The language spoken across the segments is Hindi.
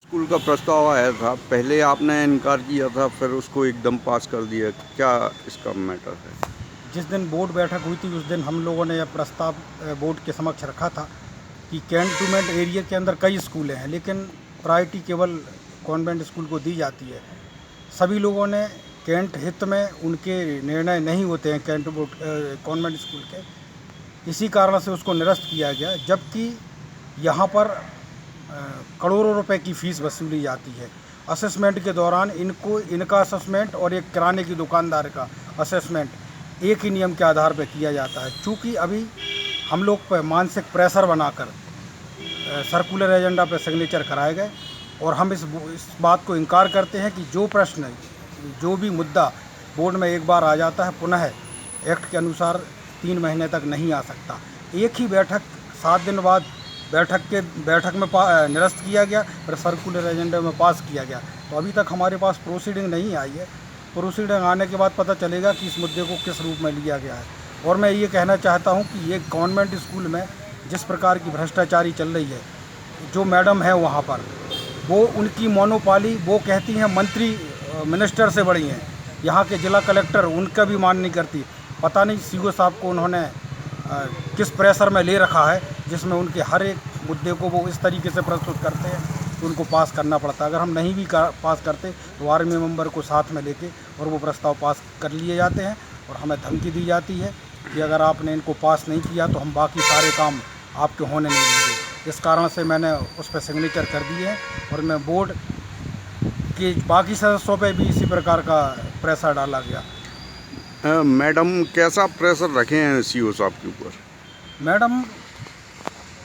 स्कूल का प्रस्ताव आया था, पहले आपने इनकार किया था, फिर उसको एकदम पास कर दिया। क्या इसका मैटर है? जिस दिन बोर्ड बैठक हुई थी उस दिन हम लोगों ने यह प्रस्ताव बोर्ड के समक्ष रखा था कि कैंटोनमेंट एरिया के अंदर कई स्कूलें हैं, लेकिन प्रायोरिटी केवल कॉन्वेंट स्कूल को दी जाती है। सभी लोगों ने कैंट हित में उनके निर्णय नहीं होते हैं कॉन्वेंट स्कूल के, इसी कारण से उसको निरस्त किया गया। जबकि यहाँ पर करोड़ों रुपए की फ़ीस वसूली जाती है। असेसमेंट के दौरान इनका असेसमेंट और एक किराने की दुकानदार का असेसमेंट एक ही नियम के आधार पर किया जाता है। चूँकि अभी हम लोग पर मानसिक प्रेशर बनाकर सर्कुलर एजेंडा पर सिग्नेचर कराए गए और हम इस बात को इनकार करते हैं कि जो प्रश्न, जो भी मुद्दा बोर्ड में एक बार आ जाता है, पुनः एक्ट के अनुसार 3 महीने तक नहीं आ सकता। एक ही बैठक 7 दिन बाद बैठक में निरस्त किया गया, फिर सर्कुलर एजेंडा में पास किया गया। तो अभी तक हमारे पास प्रोसीडिंग नहीं आई है। प्रोसीडिंग आने के बाद पता चलेगा कि इस मुद्दे को किस रूप में लिया गया है। और मैं ये कहना चाहता हूँ कि ये कॉन्वेंट स्कूल में जिस प्रकार की भ्रष्टाचारी चल रही है, जो मैडम है वहाँ पर, वो उनकी मोनोपाली, वो कहती हैं मंत्री मिनिस्टर से बड़ी हैं। यहाँ के जिला कलेक्टर उनका भी मान नहीं करती। पता नहीं सीओ साहब को उन्होंने किस प्रेशर में ले रखा है, जिसमें उनके हर एक मुद्दे को वो इस तरीके से प्रस्तुत करते हैं कि उनको पास करना पड़ता है। अगर हम नहीं भी पास करते तो आर्मी मेंबर को साथ में लेके और वो प्रस्ताव पास कर लिए जाते हैं और हमें धमकी दी जाती है कि अगर आपने इनको पास नहीं किया तो हम बाकी सारे काम आपके होने नहीं देंगे। इस कारण से मैंने उस पर सिग्नेचर कर दिए हैं और मैं बोर्ड के बाकी सदस्यों पे भी इसी प्रकार का प्रेशर डाला गया। मैडम कैसा प्रेशर रखे हैं सीओ साहब के ऊपर? मैडम,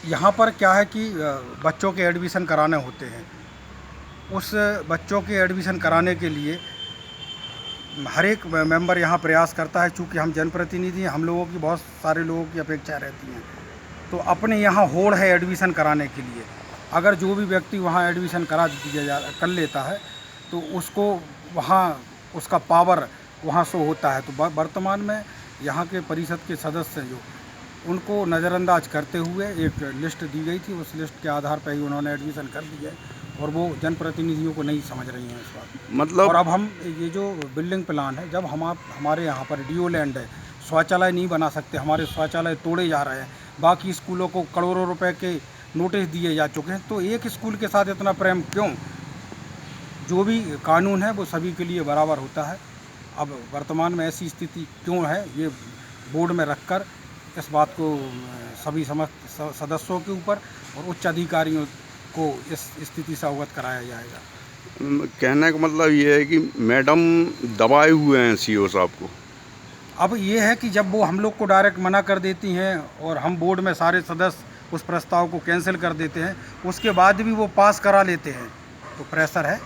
यहाँ पर क्या है कि बच्चों के एडमिशन कराने होते हैं। उस बच्चों के एडमिशन कराने के लिए हर एक मेंबर यहाँ प्रयास करता है। चूँकि हम जनप्रतिनिधि हैं, हम लोगों की बहुत सारे लोगों की अपेक्षा रहती हैं, तो अपने यहाँ होड़ है एडमिशन कराने के लिए। अगर जो भी व्यक्ति वहाँ एडमिशन कर लेता है तो उसको वहाँ उसका पावर वहाँ शो होता है। तो वर्तमान में यहाँ के परिषद के सदस्य जो, उनको नज़रअंदाज करते हुए एक लिस्ट दी गई थी, उस लिस्ट के आधार पर ही उन्होंने एडमिशन कर दिया है और वो जनप्रतिनिधियों को नहीं समझ रही हैं इस बात। मतलब और अब हम ये जो बिल्डिंग प्लान है, जब हमारे यहाँ पर डीओ लैंड है, शौचालय नहीं बना सकते, हमारे शौचालय तोड़े जा रहे हैं, बाकी स्कूलों को करोड़ों रुपए के नोटिस दिए जा चुके हैं, तो एक स्कूल के साथ इतना प्रेम क्यों? जो भी कानून है वो सभी के लिए बराबर होता है। अब वर्तमान में ऐसी स्थिति क्यों है, ये बोर्ड में रखकर इस बात को सभी समस्त सदस्यों के ऊपर और उच्च अधिकारियों को इस स्थिति से अवगत कराया जाएगा। कहने का मतलब ये है कि मैडम दबाए हुए हैं सीओ साहब को। अब ये है कि जब वो हम लोग को डायरेक्ट मना कर देती हैं और हम बोर्ड में सारे सदस्य उस प्रस्ताव को कैंसिल कर देते हैं, उसके बाद भी वो पास करा लेते हैं, तो प्रेशर है।